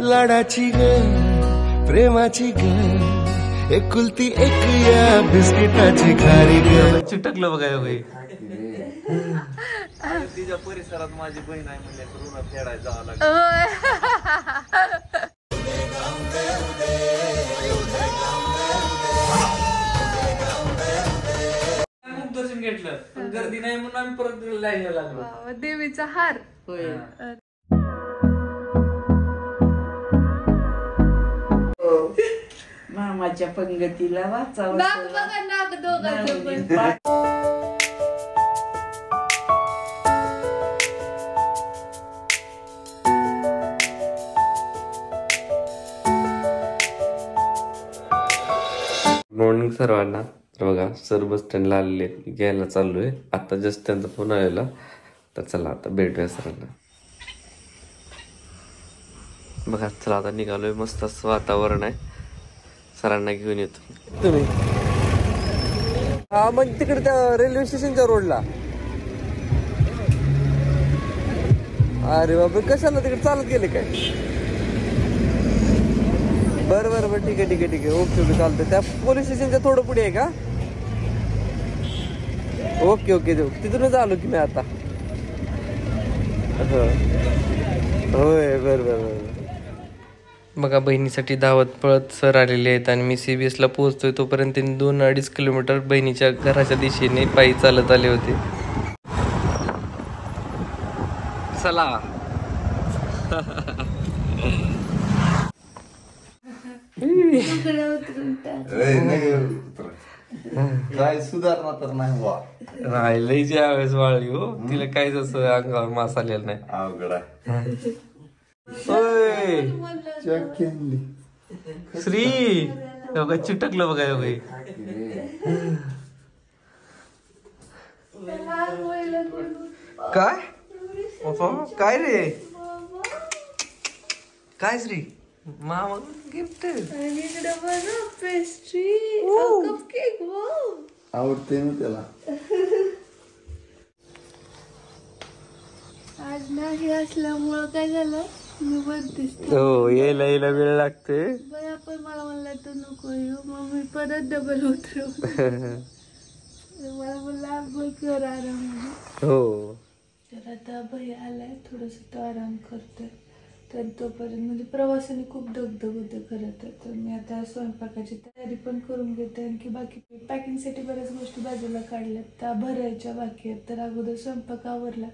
लाडाची ग प्रेमाची ग एकुलती एक या बिस्किटाची खारी ग चिटकलं बघा बाई तिच्या परिसरात माझी बहीण आहे म्हणजे ऋण फेडायला जावं लागतं. दर्शन घेतलं पण गर्दी नाही म्हणून आम्ही परत लाईनला लागलो. देवीचा हार होय. मामाच्या पंगतीला वाचावं बघा नाक दोघांचं पण. मॉर्निंग सर्वांना. तर बघा सर बस स्टँडला आलेले घ्यायला चाललोय. आता जस्ट त्यांचा फोन आलेला. तर चला आता भेटूया सरांना. बघा चला आता निघालोय. मस्त असं वातावरण आहे. सरांना घेऊन येतो. तुम्ही हा मग तिकडे त्या रेल्वे स्टेशनच्या रोडला. अरे बाबा कशाला तिकडे चालत गेले काय? बरं बरं बरं ठीक आहे ठीक आहे ठीक आहे. ओके ओके चालतंय. त्या पोलीस स्टेशनच्या थोडं पुढे आहे का? ओके ओके तिथूनच आलो की मी आता. होय बरं बरं बरं. बघा बहिणीसाठी धावत पळत सर आलेले आहेत आणि मी CBS ला पोहोचतोय तोपर्यंत त्यांनी 2-2.5 किलोमीटर बहिणीच्या घराच्या दिशेने पायी चालत आले होते. चला काय सुधारणा तर नाही वा राहिलंय ज्या वेळेस वाळली हो तिला काहीच असं अंगावर मास आलेला नाही. अवघड आहे. श्री चिटकलं बघा बाई. काय काय रे काय श्री मामा गिफ्ट पेस्ट्री कपकेक आवडते ना त्याला. आज नाही असल्यामुळं काय झालं मी बनतेस. हो यायला वेळ लागते. पण मला म्हणलं तर नको येऊ मग मी परत डबल उतरव. मला बोलला कर आराम. हो तर आता भैया आलाय थोडस तो आराम करतोय. तर तोपर्यंत म्हणजे प्रवासाने खूप दगदग होते खरं तर मी आता स्वयंपाकाची तयारी पण करून घेते. आणखी बाकी पॅकिंगसाठी बऱ्याच गोष्टी बाजूला काढल्यात त्या भरायच्या बाकी आहेत. तर अगोदर स्वयंपाक आवरला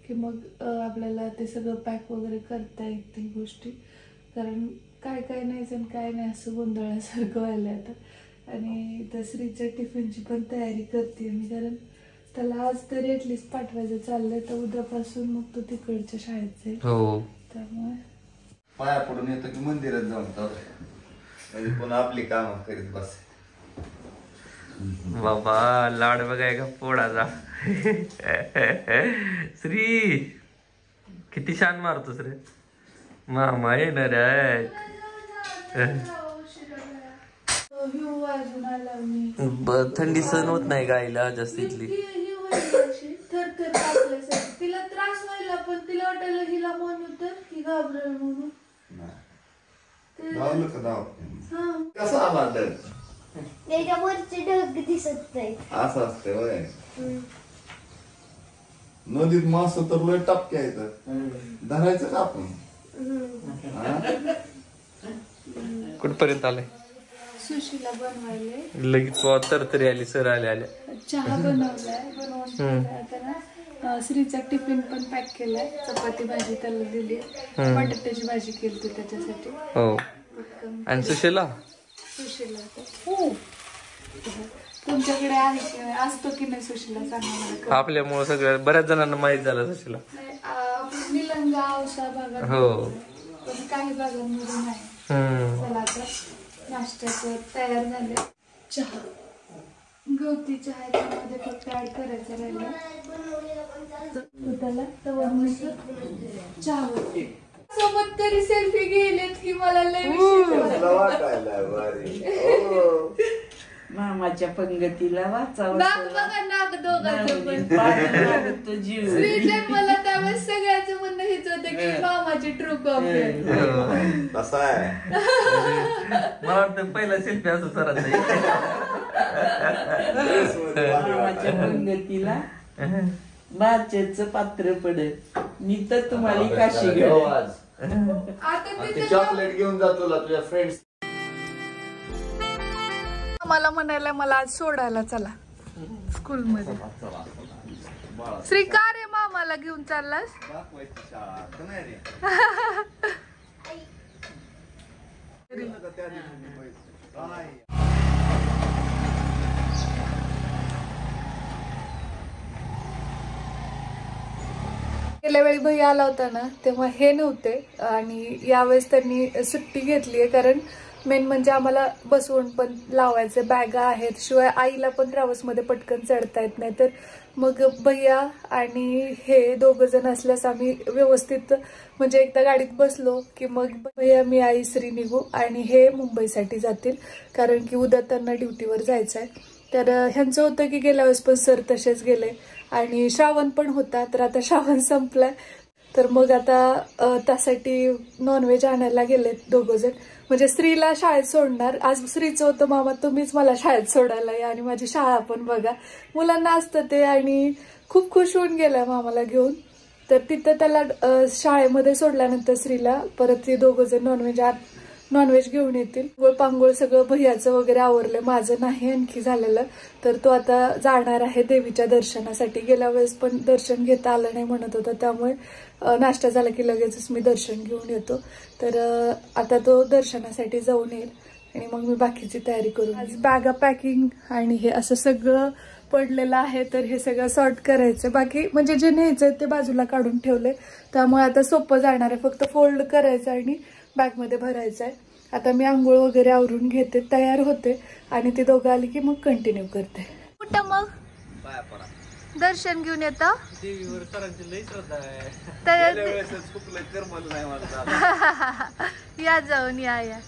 की मग आपल्याला ते सगळं पॅक वगैरे करता येतील गोष्टी. कारण काय काय नाही आणि काय नाही असं गोंधळासारखं व्हायला आता. आणि त्या श्रीच्या टिफिनची पण तयारी करते मी कारण त्याला आज तरी ॲटलिस्ट पाठवायचं चाललंय. तर उद्यापासून मग तो तिकडच्या शाळेत जाईल. हो त्यामुळे पाया पडून येतो की मंदिरात जाऊन म्हणजे पुन्हा आपली कामं करीत बस. बाबा लाड बघाय का पोडाचा. श्री किती छान मारतोस रे. मामा येणार आहे. थंडी सहन होत नाही गायला जास्त इथली. तिला त्रास व्हायला पण तिला वाटायला हिला म्हणून तर ही घाबरेल म्हणून. कसं आला डग त्याच्यावरचे ढग दिसत नाही असं असते होय. नदीत मास तर लय टपके आहेत धरायचं का आपण. कुठपर्यंत आलंय? सुशीला बनवायले लगेच तरतरी आली सर आले आल्या. चहा बनवलाय बनवून श्रीचा टिफिन पण पॅक केलाय. चपाती भाजी त्याला दिली. बटाट्याची भाजी केली त्याच्यासाठी. हो आणि सुशीला तुमच्याकडे आहे की नाही असतो की नाही सुशीला सांगा. आपल्यामुळे सगळ्या बऱ्याच जणांना माहित झालं सुशीला. निलंगा औसा भागात हो पण काही भागांमध्ये नाही. चला आता नाश्त्याचं तयार झाले. चहा गवती चहा याच्यामध्ये फक्त ऍड करायचं राहिलं. त्याला चहा सोबत तरी सेल्फी गेलेत की मला लय मामाच्या पंगतीला वाचावं बघा नाक दोघांचं पण. जीव मला त्या त्यावेळेस सगळ्याचं म्हणणं हेच होतं की मामाची ट्रू कॉपी. तसा आहे. मला वाटतं पहिला सेल्फी असं सरांचा. मामाच्या पंगतीला भाच्याचं पात्र पडेल मी तर तुम्हाला काशी घेऊ. आता ते चॉकलेट घेऊन जा तुला तुझ्या फ्रेंड्स. मला म्हणायला मला आज सोडायला चला स्कूल मध्ये. श्री का रे मामाला घेऊन चाललास? गेल्या वेळी भैया आला होता ना तेव्हा हे नव्हते आणि यावेळेस त्यांनी सुट्टी घेतली आहे कारण मेन म्हणजे आम्हाला बसवून पण लावायचे बॅगा आहेत. शिवाय आईला पण ट्रॅव्हल्समध्ये पटकन चढता येत नाही तर मग भैया आणि हे दोघं जण असल्यास आम्ही व्यवस्थित म्हणजे एकदा गाडीत बसलो की मग भैया मी आई श्री निघू आणि हे मुंबईसाठी जातील कारण की उद्या त्यांना ड्युटीवर जायचं आहे. तर ह्यांचं होतं की गेल्या वेळेस पण सर तसेच गेले आणि श्रावण पण होता तर आता श्रावण संपलाय तर मग आता त्यासाठी नॉनव्हेज आणायला गेलेत दोघं जण. म्हणजे स्त्रीला शाळेत सोडणार. आज श्रीचं होतं मामा तुम्हीच मला शाळेत सोडायला या आणि माझी शाळा पण बघा. मुलांना असतं ते आणि खूप खुश होऊन गेलाय मामाला घेऊन. तर तिथं त्याला शाळेमध्ये सोडल्यानंतर श्रीला परत ते दोघं जण नॉनव्हेज घेऊन येतील. पांगोळ सगळं भैयाचं वगैरे आवरलं माझं नाही आणखी झालेलं. तर तो आता जाणार आहे देवीच्या दर्शनासाठी. गेल्या वेळेस पण दर्शन घेता आलं नाही म्हणत होता त्यामुळे नाश्ता झाला की लगेचच मी दर्शन घेऊन येतो. तर आता तो दर्शनासाठी जाऊन येईल आणि मग मी बाकीची तयारी करू. आज बॅगा पॅकिंग आणि हे असं सगळं पडलेलं आहे तर हे सगळं सॉर्ट करायचं. बाकी म्हणजे जे न्यायचंय ते बाजूला काढून ठेवले त्यामुळे आता सोपं जाणार आहे. फक्त फोल्ड करायचं आणि बॅगमध्ये भरायचं आहे. आता मी आंघोळ वगैरे आवरून घेते तयार होते आणि ते दोघं आली की मग कंटिन्यू करते. कुठं मग दर्शन घेऊन येतं देवीवर सरांची लई श्रद्धा आहे. या जाऊन या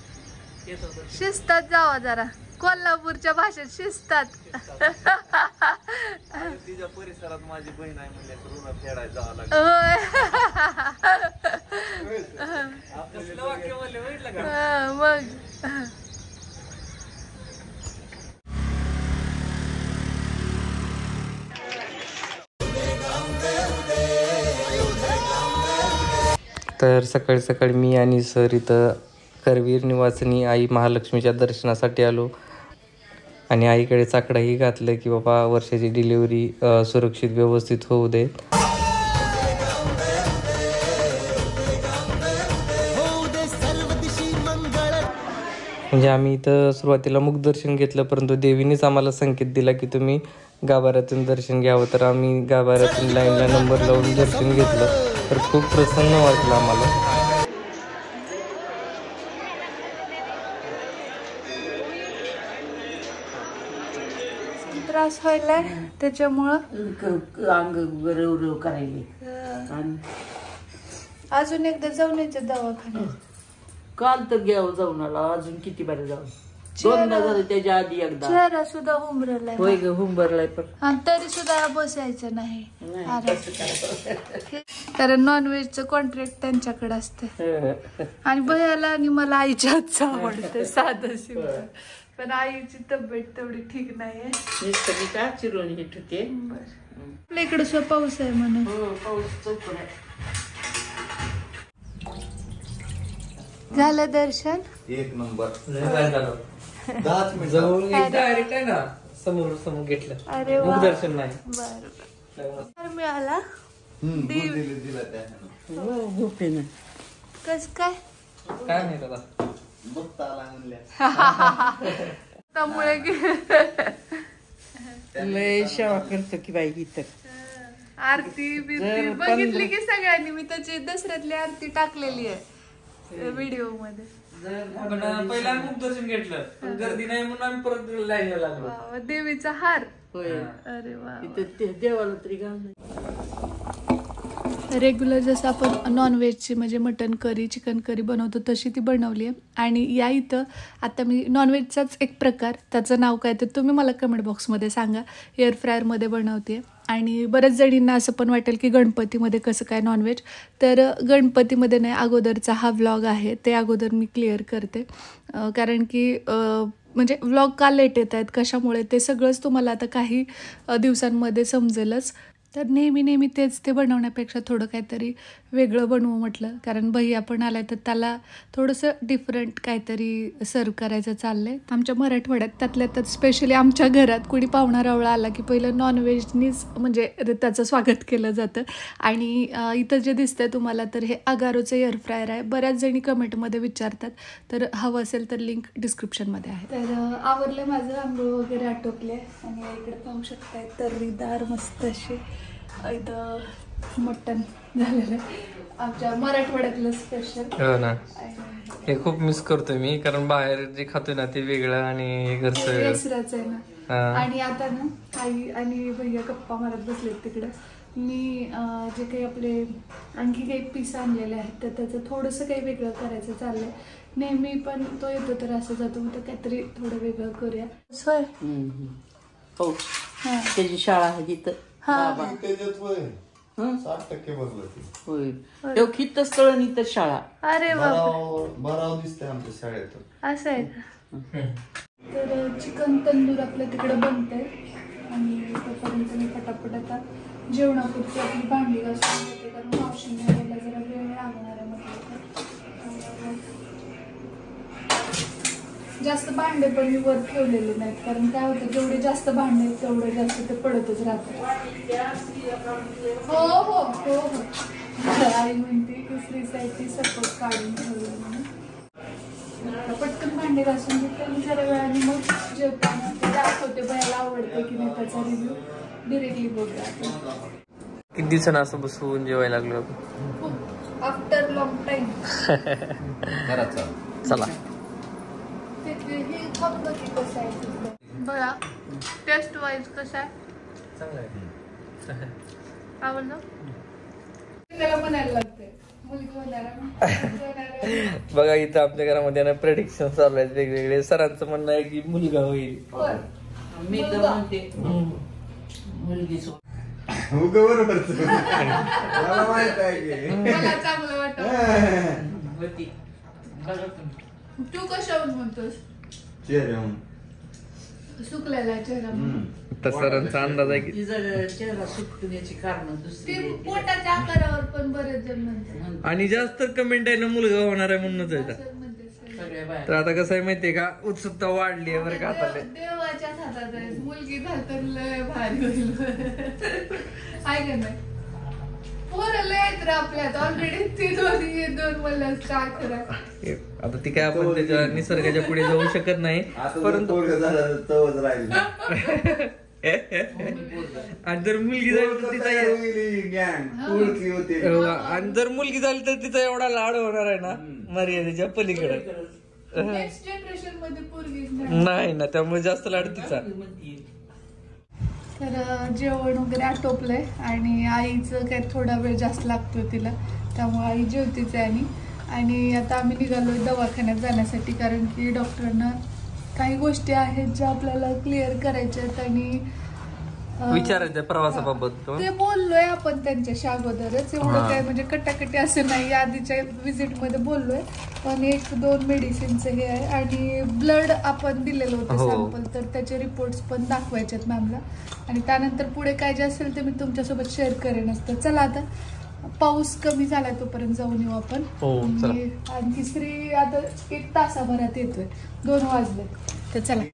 शिस्तात जावा जरा. कोल्हापूरच्या भाषेत शिस्तात. तिच्या परिसरात माझी बहीण आहे म्हणजे ऋण फेडायला जावं लागेल. मग तर सकाळी सकाळी मी आणि सर इथं करवीर निवासिनी आई महालक्ष्मीच्या दर्शनासाठी आलो आणि आईकडे चाकडाही घातलं की बाबा वर्षाची डिलिव्हरी सुरक्षित व्यवस्थित होऊ दे. म्हणजे आम्ही इथं सुरुवातीला मुखदर्शन घेतलं परंतु देवीनेच आम्हाला संकेत दिला की तुम्ही गाभाऱ्यातून दर्शन घ्यावं. तर आम्ही गाभाऱ्यातून लाईनला नंबर लावून दर्शन घेतलं तर खूप प्रसन्न वाटलं आम्हाला. त्रास व्हायलाय त्याच्यामुळं अंग रव करायले आणि अजून एकदा जाऊन यायचं दवाखान्यात. काल तर घ्यावं जाऊन आला अजून किती बारे जाऊन दोनदा झालं त्याच्या आधी एकदा. चेहरा सुद्धा हुंबरलाय. होय ग हुंबरलाय पण आणि तरी सुद्धा बसायचं नाही कारण नॉनव्हेजचं कॉन्ट्रॅक्ट त्यांच्याकडे असते. आणि भैयाला आणि मला आईच्या हातचं आवडतं साधं सिंपल. पण आईची तब्येत तेवढी ठीक नाहीये. मी का चिरून हिट होते. आपल्या इकडे सुद्धा पाऊस आहे म्हणून. पाऊस चौकड आहे. झालं दर्शन एक नंबर. 10 मिनिट जवळून डायरेक्ट आहे ना समोर समोर घेतलं. अरे वा दर्शन नाही. बरं मिळाला दिला त्यानं झोपेनं कस काय काय नाही दादा बघता आला म्हणल्या त्यामुळे लय सेवा करतो की बाई इथं. आरती बिरती बघितली की सगळ्यांनी. मी त्याची दसऱ्यातली आरती टाकलेली आहे व्हिडिओ मध्ये. पण पहिला मुखदर्शन घेतलं गर्दी नाही म्हणून आम्ही परत लाईनला लागलो. वा, देवीचा हार. होय अरे वा इथं देवाला तरी घाल नाही. रेग्युलर जसं आपण नॉनव्हेजची म्हणजे मटन करी चिकन करी बनवतो तशी ती बनवली आहे. आणि या इथं आता मी नॉनव्हेजचाच एक प्रकार, त्याचं नाव काय ते तुम्ही मला कमेंट बॉक्समध्ये सांगा, एअर फ्रायरमध्ये बनवते. आणि बऱ्याच जणींना असं पण वाटेल की गणपतीमध्ये कसं काय नॉनव्हेज, तर गणपतीमध्ये नाही, अगोदरचा हा व्लॉग आहे ते अगोदर मी क्लिअर करते. कारण की म्हणजे व्लॉग का लेट येत आहेत कशामुळे ते सगळंच तुम्हाला आता काही दिवसांमध्ये समजेलच. तर नेहमी तेच ते बनवण्यापेक्षा थोडं काहीतरी वेगळं बनवू म्हटलं, कारण भैया पण आलाय तर त्याला थोडंसं डिफरंट काहीतरी सर्व करायचं चाललं आहे. आमच्या मराठवाड्यात त्यातल्या त्यात स्पेशली आमच्या घरात कोणी पाहुणा रावळा आला की पहिलं नॉनव्हेजनीच म्हणजे त्याचं स्वागत केलं जातं. आणि इथं जे दिसतंय तुम्हाला तर हे अगारोचं एअर फ्रायर आहे. बऱ्याच जणी कमेंटमध्ये विचारतात, तर हवं असेल तर लिंक डिस्क्रिप्शनमध्ये आहे. तर आवरलं माझं, आंघोळ वगैरे आटोपले आणि इकडे पाहू शकताय तर्रीदार मस्त अशी इथं मटण झालेलं आहे आमच्या मराठवाड्यातलं स्पेशल. हो ना, हे खूप मिस करतोय मी, कारण बाहेर जे खातोय ना ते वेगळं आणि घरचं वेसराच आहे ना. आणि आता ना आई आणि भैया गप्पा मारत बसलेत तिकडे. मी जे काही आपले आणखी काही पीस आणलेले आहेत तर त्याचं थोडंसं काही वेगळं करायचं चाललंय. नेहमी पण तो येतो तर असं जातो, मग काहीतरी थोडं वेगळं करूया. सोय हो, त्याची शाळा आहे तिथं. त्याच्यात 60% भरलं ते. होय, तेव्हा खित स्थळ आणि इथं शाळा. अरे बराव दिसतंय आमच्या शाळेत. असं आहे का? तर चिकन तंदूर आपल्या तिकडे बनतंय आणि तोपर्यंत मी पटापट आता जेवणापुरती आपली भांडी घासून घेते, कारण मावशीने यायला जरा वेळ लागणार आहे म्हटलं. जास्त भांडे पण मी वर ठेवलेले नाहीत, कारण काय होतं जेवढे जास्त भांडे आहेत तेवढे जास्त ते पडतच राहतात. हो हो हो हो, आई म्हणते की स्त्रीसाठी सपोर्ट काढून ठेवलं म्हणून. पटकन भांडे घासून घेते आणि जरा वेळाने मग जेवताना ते दाखवते भयाला आवडते की नाही त्याचा रिव्ह्यू डिरेक्टली बघूया. किती दिवसांना असं बसून जेवायला लागलो आफ्टर लॉंग टाइम. चला हे खबर की कसं आहे बघा, टेस्ट वाईज कसं आहे, चांगलं आहे. आवडलं. त्याला म्हणायला लागते मुलगी होणार. बघा इथं आमच्या घरामध्ये ना प्रेडिक्शन चालू आहेत वेगवेगळे. सरांचं म्हणणं आहे की मुलगा होईल. मी तर म्हणते मुलगी बरोबर, मला माहित आहे की मला चांगलं वाटत. तू कशावर म्हणतोस? चेहरा सुकलेला चेहरा. तर सरांचा अंदाज आहे की तिचा चेहरा सुकण्याची कारण ते दुसरी. पोटाच्या आकारावर पण बरेच जण म्हणतात. आणि जास्त कमेंट आहे ना मुलगा होणार आहे म्हणूनच आहे. सगळ्या बाहेर तर आता कसं आहे माहितीये का, उत्सुकता वाढली आहे बरं का. आता देवाच्या हातात आहे, मुलगी झाली तर लय भारी होईल. आहे का नाही? पोरं लय आहेत रे आपल्यात ऑलरेडी. ती दोन मला स्टार करा. आता ती काय आपण त्याच्या निसर्गाच्या पुढे जाऊ शकत नाही, परंतु आणि जर मुलगी झाली तर तिचा आणि जर मुलगी झाली तर तिचा एवढा लाड होणार आहे ना मर्यादेच्या पलीकडे. नेक्स्ट जनरेशन मध्ये पोरगी नाही ना, त्यामुळे जास्त लाड तिचा. तर जेवण वगैरे आटोपलंय आणि आईचं काय थोडा वेळ जास्त लागतोय तिला, त्यामुळे आई जेवतीच आहे. आणि आता आम्ही निघालोय दवाखान्यात जाण्यासाठी, कारण की डॉक्टरांना काही गोष्टी आहेत ज्या आपल्याला क्लिअर करायच्या आहेत आणि विचारायचं प्रवासाबाबत. ते बोललोय आपण त्यांच्याशी अगोदरच, एवढं काय म्हणजे कटाकटी असं नाही. आधीच्या विजिट मध्ये बोललोय, पण 1-2 मेडिसिनचं हे आहे आणि ब्लड आपण दिलेलं होतं सॅम्पल, तर त्याचे रिपोर्ट्स पण दाखवायचे आहेत मॅमला. आणि त्यानंतर पुढे काय जे असेल ते मी तुमच्यासोबत शेअर करेनच. तर चला आता पाऊस कमी झालाय तोपर्यंत जाऊन येऊ आपण. आणि श्री आता 1 तासाभरात येतोय, 2 वाजले. तर चला.